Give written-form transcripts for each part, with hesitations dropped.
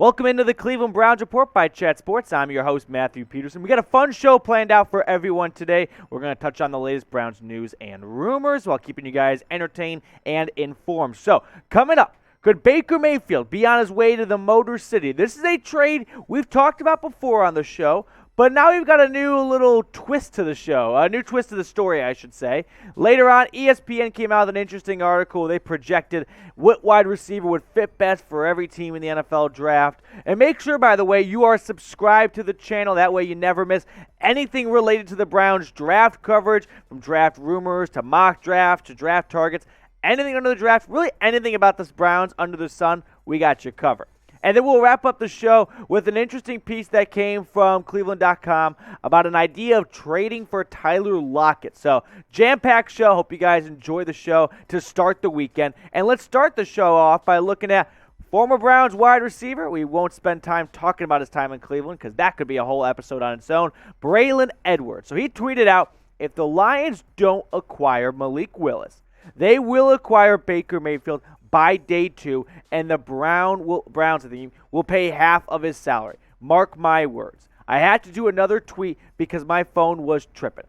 Welcome into the Cleveland Browns Report by Chat Sports. I'm your host, Matthew Peterson. We got a fun show planned out for everyone today. We're going to touch on the latest Browns news and rumors while keeping you guys entertained and informed. So, coming up, could Baker Mayfield be on his way to the Motor City? This is a trade we've talked about before on the show, but now we've got a new little twist to the show, a new twist to the story, I should say. Later on, ESPN came out with an interesting article. They projected what wide receiver would fit best for every team in the NFL draft. And make sure, by the way, you are subscribed to the channel. That way you never miss anything related to the Browns draft coverage, from draft rumors to mock drafts to draft targets. Anything under the draft, really anything about the Browns under the sun, we got you covered. And then we'll wrap up the show with an interesting piece that came from Cleveland.com about an idea of trading for Tyler Lockett. So, jam-packed show. Hope you guys enjoy the show to start the weekend. And let's start the show off by looking at former Browns wide receiver. We won't spend time talking about his time in Cleveland because that could be a whole episode on its own. Braylon Edwards. So he tweeted out, if the Lions don't acquire Malik Willis, they will acquire Baker Mayfield by day 2, and the Browns team will pay half of his salary. Mark my words. I had to do another tweet because my phone was tripping.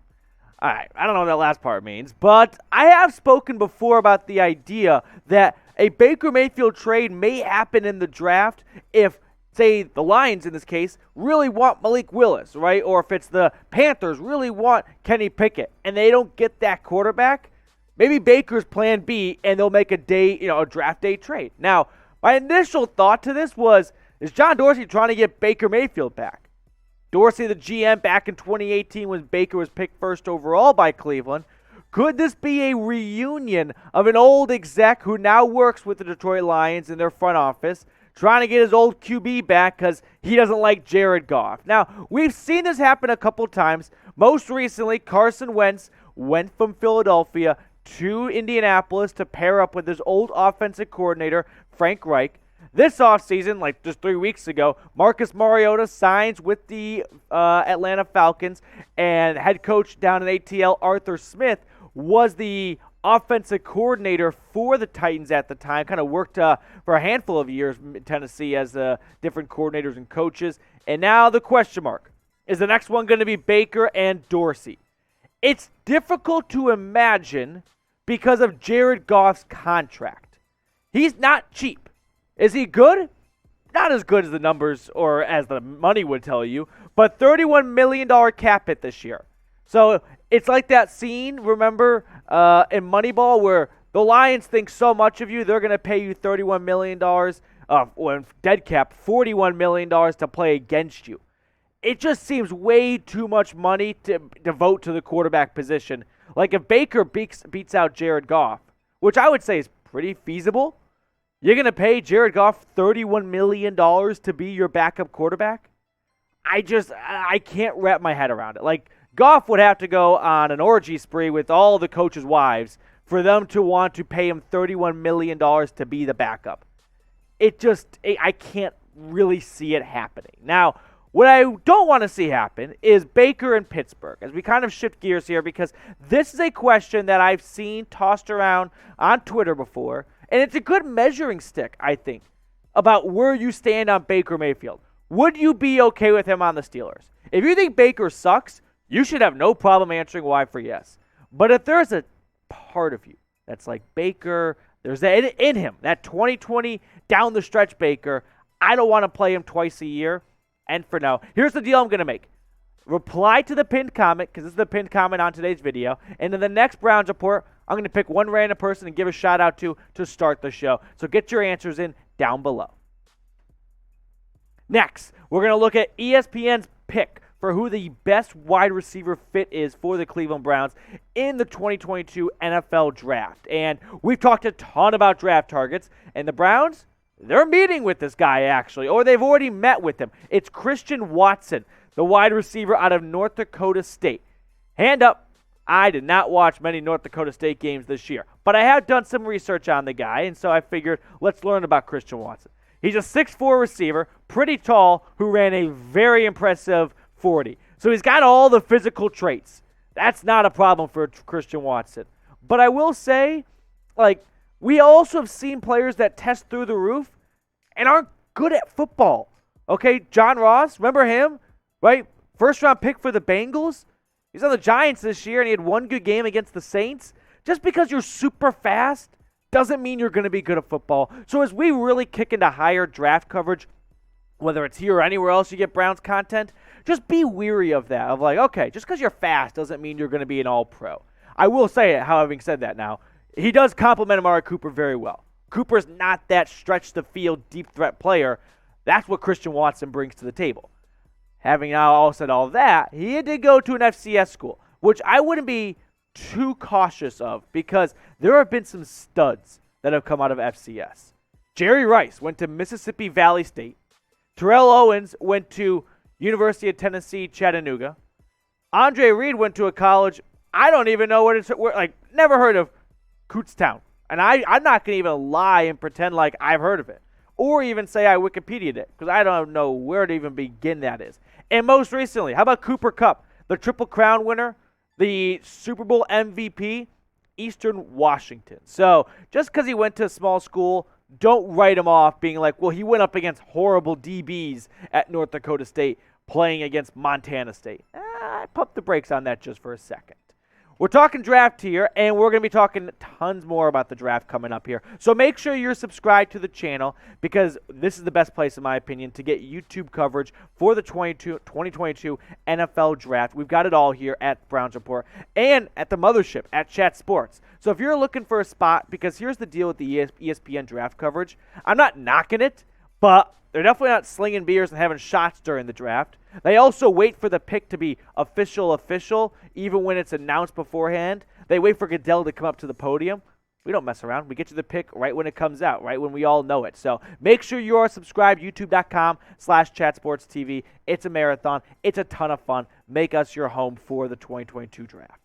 All right, I don't know what that last part means, but I have spoken before about the idea that a Baker Mayfield trade may happen in the draft if, say, the Lions in this case really want Malik Willis, right? Or if it's the Panthers really want Kenny Pickett and they don't get that quarterback. Maybe Baker's plan B, and they'll make a draft day trade. Now, my initial thought to this was, is John Dorsey trying to get Baker Mayfield back? Dorsey, the GM, back in 2018 when Baker was picked first overall by Cleveland. Could this be a reunion of an old exec who now works with the Detroit Lions in their front office, trying to get his old QB back because he doesn't like Jared Goff? Now, we've seen this happen a couple times. Most recently, Carson Wentz went from Philadelphia to Indianapolis to pair up with his old offensive coordinator, Frank Reich. This offseason, like just 3 weeks ago, Marcus Mariota signs with the Atlanta Falcons, and head coach down in ATL, Arthur Smith, was the offensive coordinator for the Titans at the time, kind of worked for a handful of years in Tennessee as different coordinators and coaches. And now the question mark, is the next one going to be Baker and Dorsey? It's difficult to imagine because of Jared Goff's contract. He's not cheap. Is he good? Not as good as the numbers or as the money would tell you, but $31 million cap hit this year. So it's like that scene, remember, in Moneyball where the Lions think so much of you, they're going to pay you $31 million, dead cap, $41 million to play against you. It just seems way too much money to devote to the quarterback position. Like if Baker beats out Jared Goff, which I would say is pretty feasible, you're going to pay Jared Goff $31 million to be your backup quarterback? I can't wrap my head around it. Like, Goff would have to go on an orgy spree with all the coaches' wives for them to want to pay him $31 million to be the backup. I can't really see it happening. Now, what I don't want to see happen is Baker in Pittsburgh, as we kind of shift gears here, because this is a question that I've seen tossed around on Twitter before, and it's a good measuring stick, I think, about where you stand on Baker Mayfield. Would you be okay with him on the Steelers? If you think Baker sucks, you should have no problem answering why for yes. But if there's a part of you that's like Baker, there's that in him, that 2020 down the stretch Baker, I don't want to play him twice a year. And for now, here's the deal I'm going to make. Reply to the pinned comment, because this is the pinned comment on today's video. And in the next Browns Report, I'm going to pick one random person and give a shout out to start the show. So get your answers in down below. Next, we're going to look at ESPN's pick for who the best wide receiver fit is for the Cleveland Browns in the 2022 NFL Draft. And we've talked a ton about draft targets, and the Browns, they're meeting with this guy, actually, or they've already met with him. It's Christian Watson, the wide receiver out of North Dakota State. Hand up, I did not watch many North Dakota State games this year, but I have done some research on the guy, and so I figured let's learn about Christian Watson. He's a 6'4 receiver, pretty tall, who ran a very impressive 40. So he's got all the physical traits. That's not a problem for Christian Watson. But I will say, we also have seen players that test through the roof and aren't good at football. Okay, John Ross, remember him? Right? First round pick for the Bengals. He's on the Giants this year, and he had one good game against the Saints. Just because you're super fast doesn't mean you're going to be good at football. So as we really kick into higher draft coverage, whether it's here or anywhere else you get Browns content, just be weary of that. Of like, okay, just because you're fast doesn't mean you're going to be an all-pro. I will say it, having said that now, he does compliment Amari Cooper very well. Cooper's not that stretch the field, deep threat player. That's what Christian Watson brings to the table. Having now all said all that, he did go to an FCS school, which I wouldn't be too cautious of because there have been some studs that have come out of FCS. Jerry Rice went to Mississippi Valley State. Terrell Owens went to University of Tennessee, Chattanooga. Andre Reed went to a college, I don't even know what it's, never heard of Kutztown. And I'm not going to even lie and pretend like I've heard of it. Or even say I Wikipedia'd it, because I don't know where to even begin that is. And most recently, how about Cooper Kupp, the Triple Crown winner, the Super Bowl MVP, Eastern Washington. So just because he went to a small school, don't write him off being like, well, he went up against horrible DBs at North Dakota State playing against Montana State. I pumped the brakes on that just for a second. We're talking draft here, and we're going to be talking tons more about the draft coming up here. So make sure you're subscribed to the channel because this is the best place, in my opinion, to get YouTube coverage for the 2022 NFL Draft. We've got it all here at Browns Report and at the mothership at Chat Sports. So if you're looking for a spot, because here's the deal with the ESPN draft coverage. I'm not knocking it, but they're definitely not slinging beers and having shots during the draft. They also wait for the pick to be official, even when it's announced beforehand. They wait for Goodell to come up to the podium. We don't mess around. We get you the pick right when it comes out, right when we all know it. So make sure you are subscribed, youtube.com/chatsportstv. It's a marathon. It's a ton of fun. Make us your home for the 2022 draft.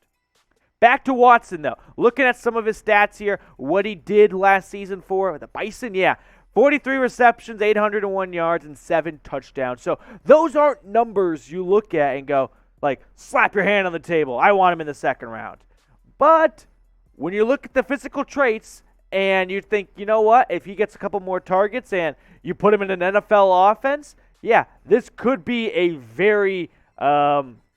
Back to Watson, though. Looking at some of his stats here, what he did last season for the Bison, 43 receptions, 801 yards, and 7 touchdowns. So those aren't numbers you look at and go, like, slap your hand on the table. I want him in the second round. But when you look at the physical traits and you think, you know what, if he gets a couple more targets and you put him in an NFL offense, this could be a very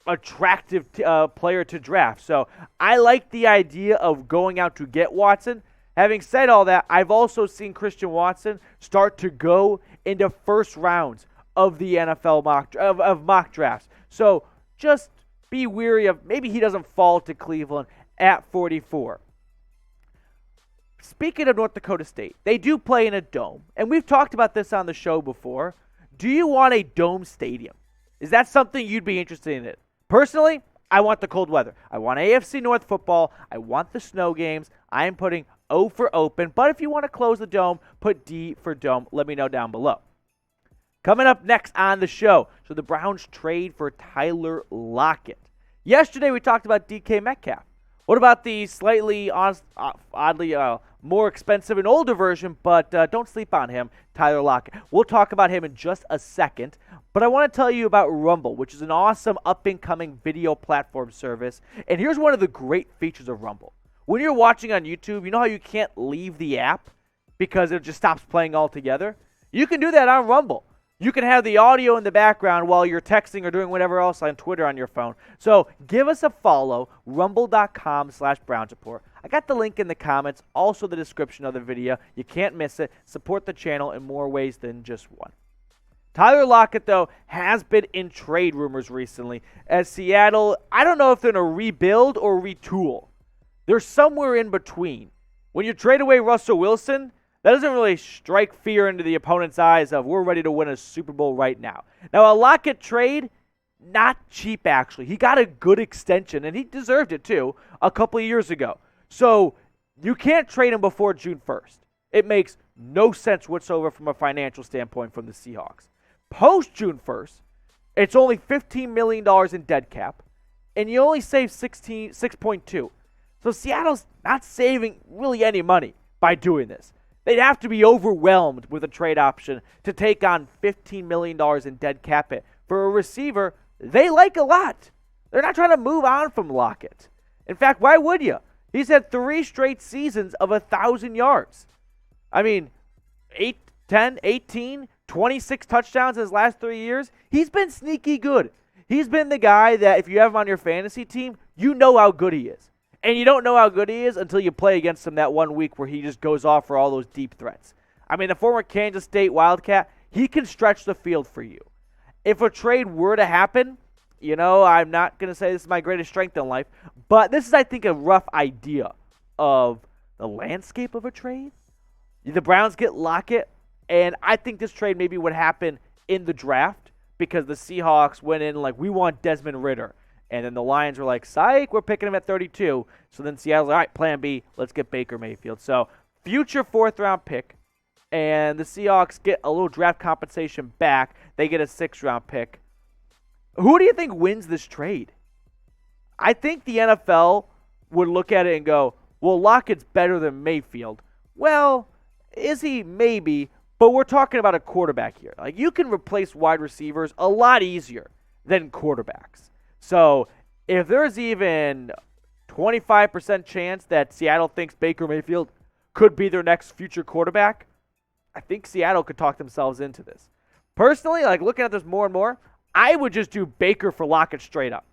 attractive player to draft. So I like the idea of going out to get Watson. Having said all that, I've also seen Christian Watson start to go into first rounds of the NFL mock drafts. So just be wary of maybe he doesn't fall to Cleveland at 44. Speaking of North Dakota State, they do play in a dome, and we've talked about this on the show before. Do you want a dome stadium? Is that something you'd be interested in? Personally, I want the cold weather. I want AFC North football. I want the snow games. I am putting O for open, but if you want to close the dome, put D for dome. Let me know down below. Coming up next on the show, so the Browns trade for Tyler Lockett. Yesterday we talked about DK Metcalf. What about the slightly, oddly more expensive and older version, but don't sleep on him, Tyler Lockett. We'll talk about him in just a second, but I want to tell you about Rumble, which is an awesome up-and-coming video platform service, and here's one of the great features of Rumble. When you're watching on YouTube, you know how you can't leave the app because it just stops playing altogether? You can do that on Rumble. You can have the audio in the background while you're texting or doing whatever else on Twitter on your phone. So give us a follow, rumble.com/BrownsReport. I got the link in the comments, also the description of the video. You can't miss it. Support the channel in more ways than just one. Tyler Lockett, though, has been in trade rumors recently. As Seattle, I don't know if they're going to rebuild or retool. They're somewhere in between. When you trade away Russell Wilson, that doesn't really strike fear into the opponent's eyes of we're ready to win a Super Bowl right now. Now, a Lockett trade, not cheap actually. He got a good extension, and he deserved it too, a couple of years ago. So you can't trade him before June 1st. It makes no sense whatsoever from a financial standpoint from the Seahawks. Post June 1st, it's only $15 million in dead cap, and you only save 6.2. So Seattle's not saving really any money by doing this. They'd have to be overwhelmed with a trade option to take on $15 million in dead cap hit for a receiver they like a lot. They're not trying to move on from Lockett. In fact, why would you? He's had 3 straight seasons of 1,000 yards. I mean, 8, 10, 18, 26 touchdowns in his last 3 years. He's been sneaky good. He's been the guy that if you have him on your fantasy team, you know how good he is. And you don't know how good he is until you play against him that 1 week where he just goes off for all those deep threats. I mean, the former Kansas State Wildcat, he can stretch the field for you. If a trade were to happen, I'm not going to say this is my greatest strength in life, but this is, I think, a rough idea of the landscape of a trade. The Browns get Lockett, and I think this trade maybe would happen in the draft because the Seahawks went in like, we want Desmond Ridder. And then the Lions were like, psych, we're picking him at 32. So then Seattle's like, all right, plan B, let's get Baker Mayfield. So future 4th-round pick, and the Seahawks get a little draft compensation back. They get a 6th-round pick. Who do you think wins this trade? I think the NFL would look at it and go, well, Lockett's better than Mayfield. Well, is he? Maybe. But we're talking about a quarterback here. Like, you can replace wide receivers a lot easier than quarterbacks. So if there's even 25% chance that Seattle thinks Baker Mayfield could be their next future quarterback, I think Seattle could talk themselves into this. Personally, like looking at this more and more, I would just do Baker for Lockett straight up.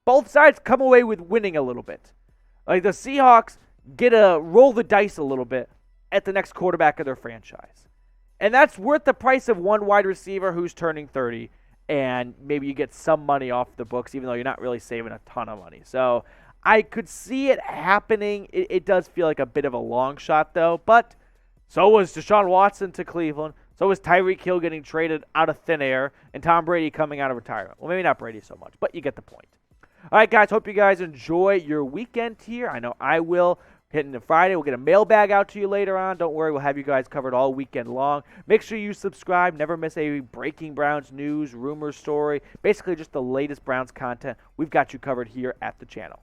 Both sides come away with winning a little bit. Like the Seahawks get to roll the dice a little bit at the next quarterback of their franchise. And that's worth the price of one wide receiver who's turning 30, and maybe you get some money off the books, even though you're not really saving a ton of money. So I could see it happening. It does feel like a bit of a long shot, though. But so was Deshaun Watson to Cleveland. So was Tyreek Hill getting traded out of thin air, and Tom Brady coming out of retirement. Well, maybe not Brady so much, but you get the point. All right, guys, hope you guys enjoy your weekend here. I know I will. Hitting the Friday, we'll get a mailbag out to you later on. Don't worry, we'll have you guys covered all weekend long. Make sure you subscribe. Never miss a breaking Browns news, rumor, story. Basically, just the latest Browns content. We've got you covered here at the channel.